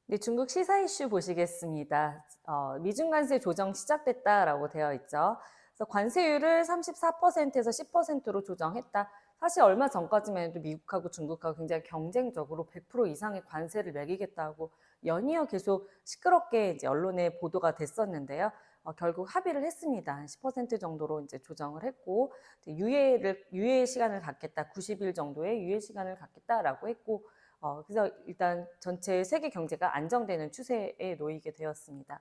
네, 중국 시사 이슈 보시겠습니다. 미중 관세 조정 시작됐다라고 되어 있죠. 그래서 관세율을 34%에서 10%로 조정했다. 사실 얼마 전까지만 해도 미국하고 중국하고 굉장히 경쟁적으로 100% 이상의 관세를 매기겠다고 연이어 계속 시끄럽게 이제 언론에 보도가 됐었는데요. 결국 합의를 했습니다. 한 10% 정도로 이제 조정을 했고, 유예 시간을 갖겠다. 90일 정도의 유예 시간을 갖겠다라고 했고, 그래서 일단 전체 세계 경제가 안정되는 추세에 놓이게 되었습니다.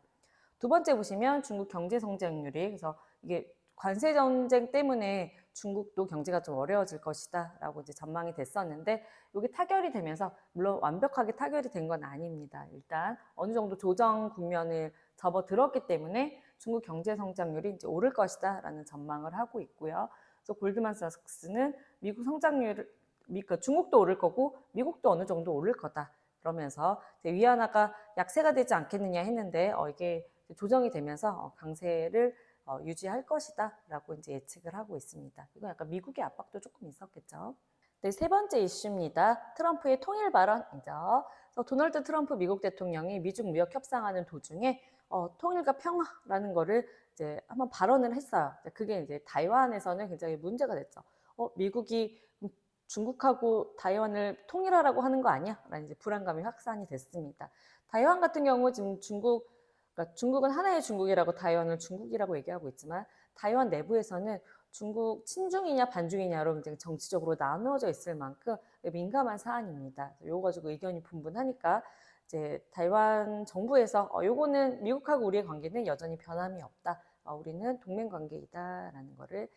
두 번째 보시면 중국 경제 성장률이, 그래서 이게 관세 전쟁 때문에 중국도 경제가 좀 어려워질 것이다 라고 이제 전망이 됐었는데, 이게 타결이 되면서 물론 완벽하게 타결이 된 건 아닙니다. 일단 어느 정도 조정 국면을 접어들었기 때문에 중국 경제 성장률이 이제 오를 것이다 라는 전망을 하고 있고요. 그래서 골드만삭스는 미국 성장률, 그러니까 중국도 오를 거고 미국도 어느 정도 오를 거다. 그러면서 위안화가 약세가 되지 않겠느냐 했는데 이게 조정이 되면서 강세를 유지할 것이다 라고 이제 예측을 하고 있습니다. 이건 약간 미국의 압박도 조금 있었겠죠. 네, 세 번째 이슈입니다. 트럼프의 통일 발언이죠. 그래서 도널드 트럼프 미국 대통령이 미중 무역 협상하는 도중에 통일과 평화라는 거를 이제 한번 발언을 했어요. 그게 이제 타이완에서는 굉장히 문제가 됐죠. 미국이 중국하고 타이완을 통일하라고 하는 거 아니야? 라는 이제 불안감이 확산이 됐습니다. 타이완 같은 경우 지금 그러니까 중국은 하나의 중국이라고 타이완을 중국이라고 얘기하고 있지만 타이완 내부에서는 중국 친중이냐 반중이냐로 굉장히 정치적으로 나누어져 있을 만큼 민감한 사안입니다. 이거 가지고 의견이 분분하니까 이제 타이완 정부에서 요거는 미국하고 우리의 관계는 여전히 변함이 없다. 우리는 동맹 관계이다라는 거를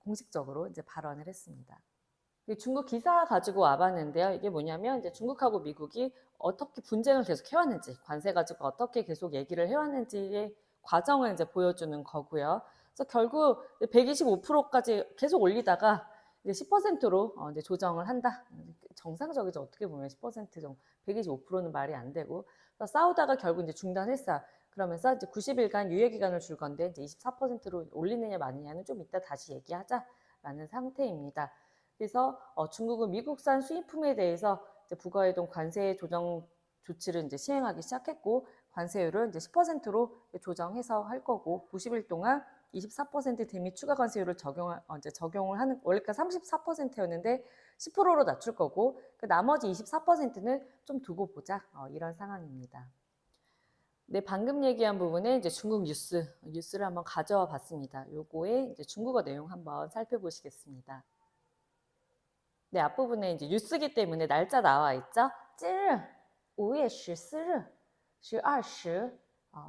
공식적으로 이제 발언을 했습니다. 중국 기사 가지고 와봤는데요. 이게 뭐냐면 이제 중국하고 미국이 어떻게 분쟁을 계속 해왔는지, 관세 가지고 어떻게 계속 얘기를 해왔는지의 과정을 이제 보여주는 거고요. 그래서 결국 125%까지 계속 올리다가 이제 10%로 이제 조정을 한다. 정상적이죠. 어떻게 보면 10% 정도, 125%는 말이 안 되고. 그래서 싸우다가 결국 이제 중단했어요. 그러면서 이제 90일간 유예 기간을 줄 건데 이제 24%로 올리느냐 마느냐는 좀 이따 다시 얘기하자라는 상태입니다. 그래서 중국은 미국산 수입품에 대해서 이제 부과해둔 관세 조정 조치를 이제 시행하기 시작했고 관세율을 이제 10%로 조정해서 할 거고 90일 동안 24% 대미 추가 관세율을 이제 적용을 하는 원래가 34%였는데 10%로 낮출 거고 그 나머지 24%는 좀 두고 보자 이런 상황입니다. 네, 방금 얘기한 부분에 이제 중국 뉴스를 한번 가져와 봤습니다. 요거에 이제 중국어 내용 한번 살펴보시겠습니다. 네, 앞부분에 이제 뉴스기 때문에 날짜 나와 있죠? 今日 5월 14일 12시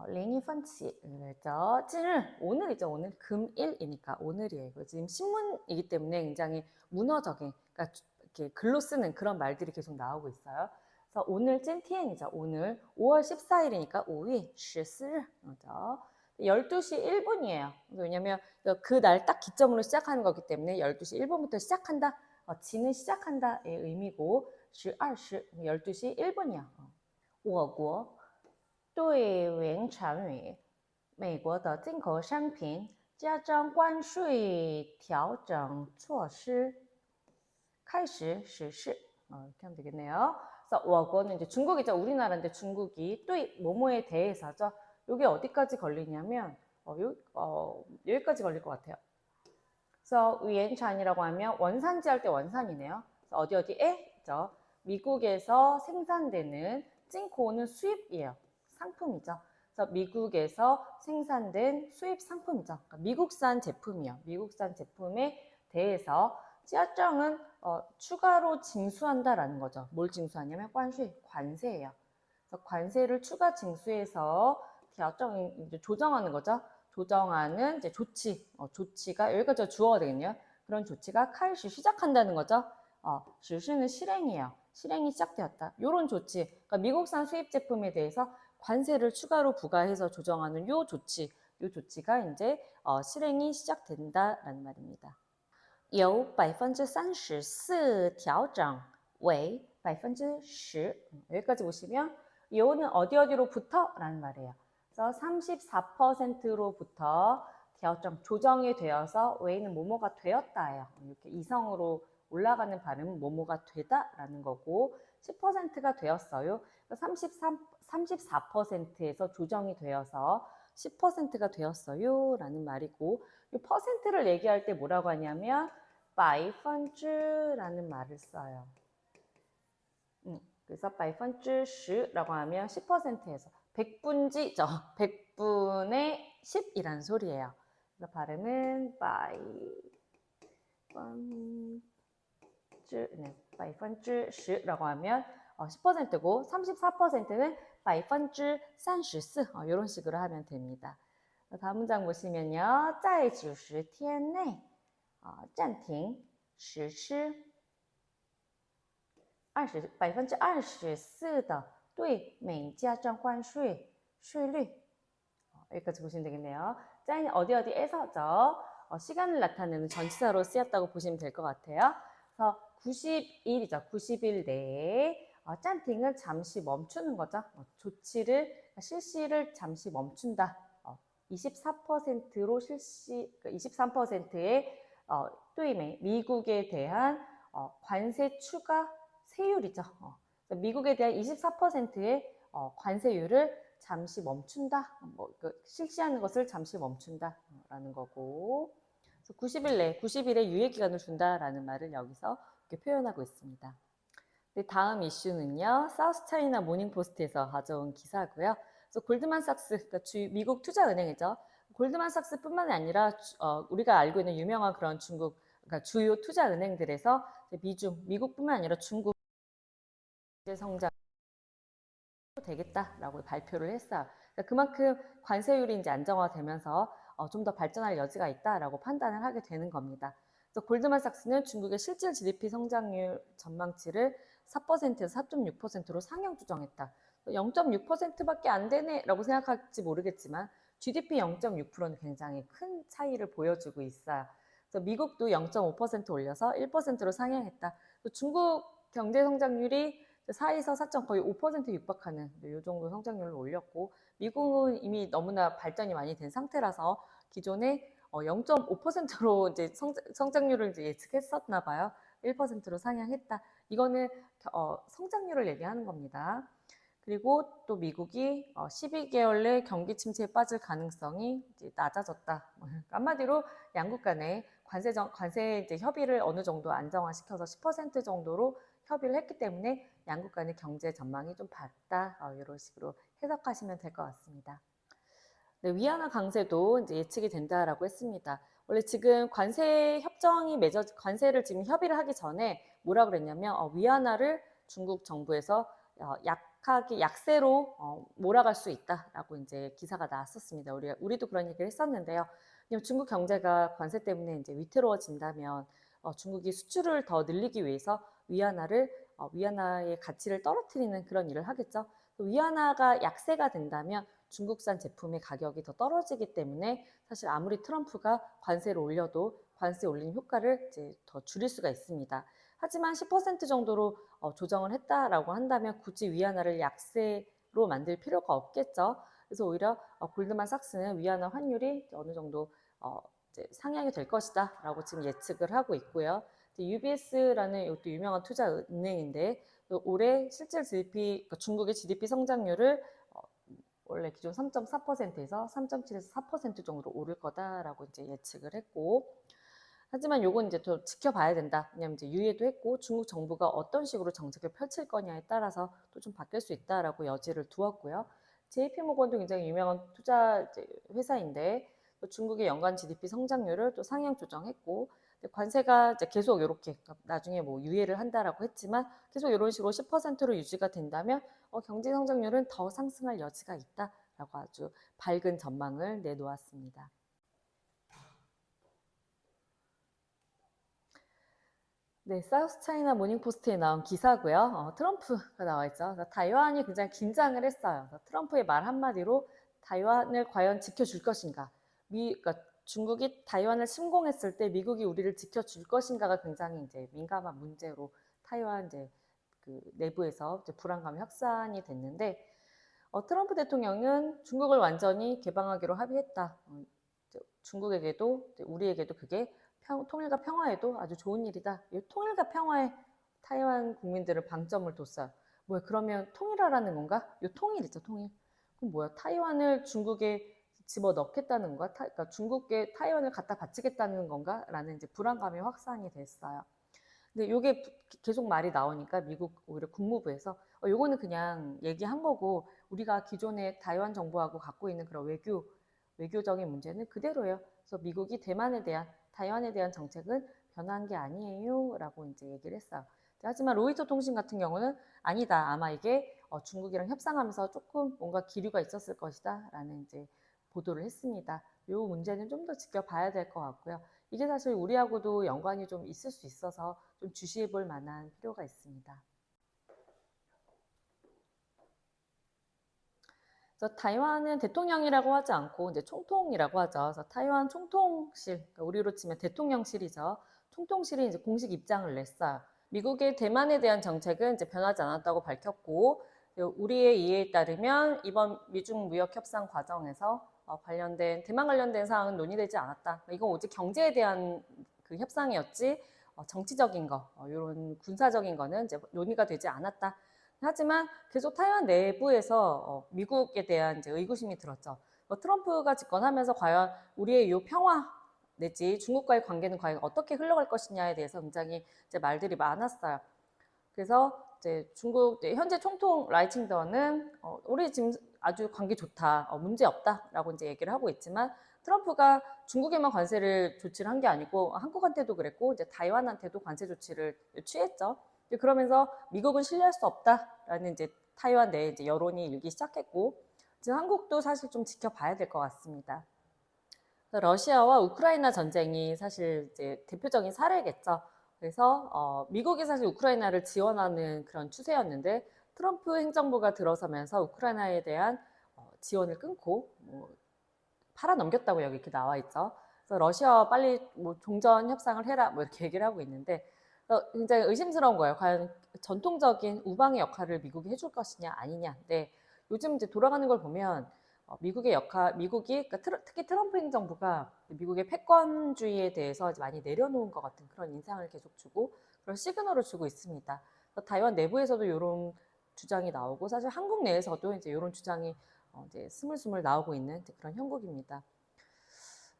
02분起 그랬죠. 今日 오늘이죠. 오늘 금일이니까 오늘이에요. 지금 신문이기 때문에 굉장히 문어적인 그러니까 이렇게 글로 쓰는 그런 말들이 계속 나오고 있어요. 그래서 오늘 찐티엔이죠. 오늘 5월 14일이니까 5월 14일 그죠? 12시 1분이에요. 왜냐면 그 날 딱 기점으로 시작하는 거기 때문에 12시 1분부터 시작한다. 지는 시작한다의 의미고 12시 12시 1분이야. 我国对原产品加征关税调整措施开始实施。 이렇게 하면 되겠네요. 그래서 我国는 이제 중국이죠. 우리나라인데 중국이 또 뭐뭐에 대해서죠. 이게 어디까지 걸리냐면 여기까지 걸릴 것 같아요. 그래서 위엔찬이라고 하면 원산지 할 때 원산이네요. 그래서 어디에? 죠. 미국에서 생산되는 찐코는 수입이에요. 상품이죠. 그래서 미국에서 생산된 수입 상품이죠. 그러니까 미국산 제품이요. 미국산 제품에 대해서 지하정은 추가로 징수한다라는 거죠. 뭘 징수하냐면 관세예요. 그래서 관세를 추가 징수해서 이제 조정하는 거죠. 조정하는 이제 조치가 여기까지 주어가 되겠네요. 그런 조치가开始 시작한다는 거죠. 실시는 실행이에요. 실행이 시작되었다. 이런 조치, 그러니까 미국산 수입 제품에 대해서 관세를 추가로 부과해서 조정하는 요 조치가 이제 실행이 시작된다라는 말입니다. 由34%调整为10%. 여기까지 보시면 요는 어디로부터? 라는 말이에요. 그래서 34%로부터 조정이 되어서 왜는 뭐뭐가 되었다예요. 이렇게 이성으로 올라가는 발음은 뭐뭐가 되다라는 거고 10%가 되었어요. 34%에서 조정이 되어서 10%가 되었어요 라는 말이고, 이 퍼센트를 얘기할 때 뭐라고 하냐면 百分之라는 말을 써요. 그래서 10%라고 하면 10%에서 100분지죠. 100분의 10이라는 소리예요. 그래서 발음은 10%라고 하면 10%고 34%는 34%이런 식으로 하면 됩니다. 다음 문장 보시면요. 在90天内暂停实施24%的对美加关税率여기까지 보시면 되겠네요. 짜인 어디에서죠? 시간을 나타내는 전치사로 쓰였다고 보시면 될 것 같아요. 그래서 90일이죠. 90일 내에 짠팅은 잠시 멈추는 거죠. 조치를 실시를 잠시 멈춘다. 24%로 실시 23%의 미국에 대한 관세 추가 세율이죠. 미국에 대한 24%의 관세율을 잠시 멈춘다. 실시하는 것을 잠시 멈춘다라는 거고, 90일 내, 90일의 유예기간을 준다라는 말을 여기서 이렇게 표현하고 있습니다. 다음 이슈는요, 사우스차이나 모닝포스트에서 가져온 기사고요. 그래서 골드만삭스, 그러니까 미국 투자은행이죠. 골드만삭스뿐만 아니라 우리가 알고 있는 유명한 그런 중국, 그러니까 주요 투자은행들에서 미국뿐만 아니라 중국 경제 성장 되겠다라고 발표를 했어요. 그러니까 그만큼 관세율이 이제 안정화되면서 좀 더 발전할 여지가 있다라고 판단을 하게 되는 겁니다. 그래서 골드만삭스는 중국의 실질 GDP 성장률 전망치를 4%에서 4.6%로 상향 조정했다. 0.6%밖에 안 되네라고 생각할지 모르겠지만 GDP 0.6%는 굉장히 큰 차이를 보여주고 있어요. 그래서 미국도 0.5% 올려서 1%로 상향했다. 중국 경제 성장률이 4에서 4. 거의 5% 육박하는 이 정도 성장률을 올렸고, 미국은 이미 너무나 발전이 많이 된 상태라서 기존에 0.5%로 이제 성장률을 이제 예측했었나 봐요. 1%로 상향했다. 이거는 성장률을 얘기하는 겁니다. 그리고 또 미국이 12개월 내 경기 침체에 빠질 가능성이 이제 낮아졌다. 한마디로 양국 간의 관세 이제 협의를 어느 정도 안정화시켜서 10% 정도로 협의를 했기 때문에 양국 간의 경제 전망이 좀 밝다. 이런 식으로 해석하시면 될 것 같습니다. 네, 위안화 강세도 이제 예측이 된다라고 했습니다. 원래 지금 관세를 지금 협의를 하기 전에 뭐라 그랬냐면 위안화를 중국 정부에서 약세로 몰아갈 수 있다라고 이제 기사가 나왔었습니다. 우리도 그런 얘기를 했었는데요. 중국 경제가 관세 때문에 이제 위태로워진다면 중국이 수출을 더 늘리기 위해서 위안화의 가치를 떨어뜨리는 그런 일을 하겠죠. 위안화가 약세가 된다면 중국산 제품의 가격이 더 떨어지기 때문에 사실 아무리 트럼프가 관세를 올려도 관세 올린 효과를 이제 더 줄일 수가 있습니다. 하지만 10% 정도로 조정을 했다라고 한다면 굳이 위안화를 약세로 만들 필요가 없겠죠. 그래서 오히려 골드만삭스는 위안화 환율이 어느 정도 이제 상향이 될 것이다라고 지금 예측을 하고 있고요. UBS라는 이것도 유명한 투자은행인데 올해 실질 GDP, 그러니까 중국의 GDP 성장률을 원래 기존 3.4%에서 3.7에서 4% 정도로 오를 거다라고 이제 예측을 했고, 하지만 요건 이제 또 지켜봐야 된다. 왜냐면 이제 유예도 했고 중국 정부가 어떤 식으로 정책을 펼칠 거냐에 따라서 또 좀 바뀔 수 있다라고 여지를 두었고요. JP모건도 굉장히 유명한 투자 회사인데 또 중국의 연간 GDP 성장률을 또 상향 조정했고, 관세가 이제 계속 이렇게 나중에 뭐 유예를 한다라고 했지만 계속 이런 식으로 10%로 유지가 된다면 경제 성장률은 더 상승할 여지가 있다라고 아주 밝은 전망을 내놓았습니다. 네, 사우스차이나 모닝포스트에 나온 기사고요. 트럼프가 나와 있죠. 타이완이 굉장히 긴장을 했어요. 트럼프의 말 한마디로 타이완을 과연 지켜줄 것인가. 그러니까 중국이 타이완을 침공했을 때 미국이 우리를 지켜줄 것인가가 굉장히 이제 민감한 문제로 타이완 이제 그 내부에서 이제 불안감이 확산이 됐는데, 트럼프 대통령은 중국을 완전히 개방하기로 합의했다. 중국에게도 우리에게도 그게 통일과 평화에도 아주 좋은 일이다. 이 통일과 평화에 타이완 국민들은 방점을 뒀어요. 뭐야, 그러면 통일하라는 건가? 요 통일 있죠, 통일. 그럼 뭐야, 타이완을 중국에 집어넣겠다는 건가? 그러니까 중국에 타이완을 갖다 바치겠다는 건가? 라는 이제 불안감이 확산이 됐어요. 근데 이게 계속 말이 나오니까 미국 오히려 국무부에서 요거는 그냥 얘기한 거고 우리가 기존에 타이완 정부하고 갖고 있는 그런 외교적인 문제는 그대로예요. 그래서 미국이 대만에 대한 타이완에 대한 정책은 변한 게 아니에요라고 이제 얘기를 했어요. 하지만 로이터 통신 같은 경우는 아니다. 아마 이게 중국이랑 협상하면서 조금 뭔가 기류가 있었을 것이다라는 이제 보도를 했습니다. 이 문제는 좀 더 지켜봐야 될 것 같고요. 이게 사실 우리하고도 연관이 좀 있을 수 있어서 좀 주시해 볼 만한 필요가 있습니다. 그래서 타이완은 대통령이라고 하지 않고 이제 총통이라고 하죠. 그래서 타이완 총통실, 그러니까 우리로 치면 대통령실이죠. 총통실이 이제 공식 입장을 냈어요. 미국의 대만에 대한 정책은 이제 변하지 않았다고 밝혔고, 우리의 이해에 따르면 이번 미중 무역 협상 과정에서 대만 관련된 사항은 논의되지 않았다. 이건 오직 경제에 대한 그 협상이었지, 정치적인 거, 이런 군사적인 거는 이제 논의가 되지 않았다. 하지만 계속 타이완 내부에서 미국에 대한 이제 의구심이 들었죠. 트럼프가 집권하면서 과연 우리의 이 평화 내지 중국과의 관계는 과연 어떻게 흘러갈 것이냐에 대해서 굉장히 이제 말들이 많았어요. 그래서 이제 중국 현재 총통 라이칭더는 우리 지금 아주 관계 좋다, 문제 없다라고 이제 얘기를 하고 있지만 트럼프가 중국에만 관세를 조치를 한 게 아니고 한국한테도 그랬고 이제 타이완한테도 관세 조치를 취했죠. 그러면서 미국은 신뢰할 수 없다라는 이제 타이완 내에 이제 여론이 일기 시작했고 지금 한국도 사실 좀 지켜봐야 될 것 같습니다. 러시아와 우크라이나 전쟁이 사실 이제 대표적인 사례겠죠. 그래서 미국이 사실 우크라이나를 지원하는 그런 추세였는데 트럼프 행정부가 들어서면서 우크라이나에 대한 지원을 끊고 팔아넘겼다고 여기 이렇게 나와 있죠. 그래서 러시아와 빨리 뭐 종전 협상을 해라 뭐 이렇게 얘기를 하고 있는데 굉장히 의심스러운 거예요. 과연 전통적인 우방의 역할을 미국이 해줄 것이냐 아니냐. 근데 요즘 이제 돌아가는 걸 보면 미국이 그러니까 특히 트럼프 행정부가 미국의 패권주의에 대해서 많이 내려놓은 것 같은 그런 인상을 계속 주고 그런 시그널을 주고 있습니다. 타이완 내부에서도 이런 주장이 나오고 사실 한국 내에서도 이제 이런 주장이 이제 스물스물 나오고 있는 그런 형국입니다.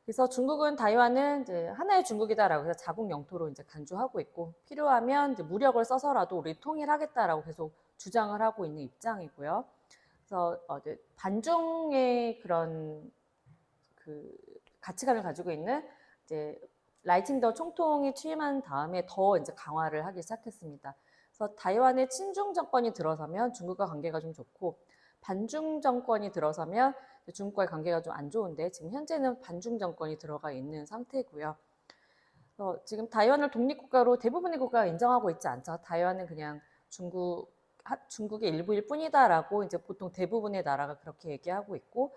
그래서 중국은 타이완은 이제 하나의 중국이다라고 해서 자국 영토로 이제 간주하고 있고 필요하면 이제 무력을 써서라도 우리 통일하겠다라고 계속 주장을 하고 있는 입장이고요. 그래서 이제 반중의 그런 그 가치관을 가지고 있는 이제 라이칭더 총통이 취임한 다음에 더 이제 강화를 하기 시작했습니다. 그래서 타이완의 친중 정권이 들어서면 중국과 관계가 좀 좋고 반중 정권이 들어서면 중국과의 관계가 좀 안 좋은데 지금 현재는 반중 정권이 들어가 있는 상태고요. 지금 타이완을 독립국가로 대부분의 국가가 인정하고 있지 않죠. 타이완은 그냥 중국의 일부일 뿐이다라고 이제 보통 대부분의 나라가 그렇게 얘기하고 있고,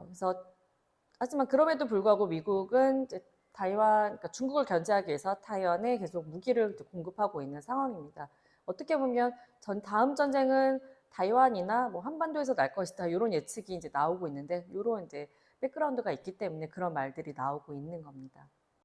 그래서 하지만 그럼에도 불구하고 미국은 이제 그러니까 중국을 견제하기 위해서 타이완에 계속 무기를 공급하고 있는 상황입니다. 어떻게 보면 다음 전쟁은 타이완이나 뭐 한반도에서 날 것이다 이런 예측이 이제 나오고 있는데 이런 이제 백그라운드가 있기 때문에 그런 말들이 나오고 있는 겁니다.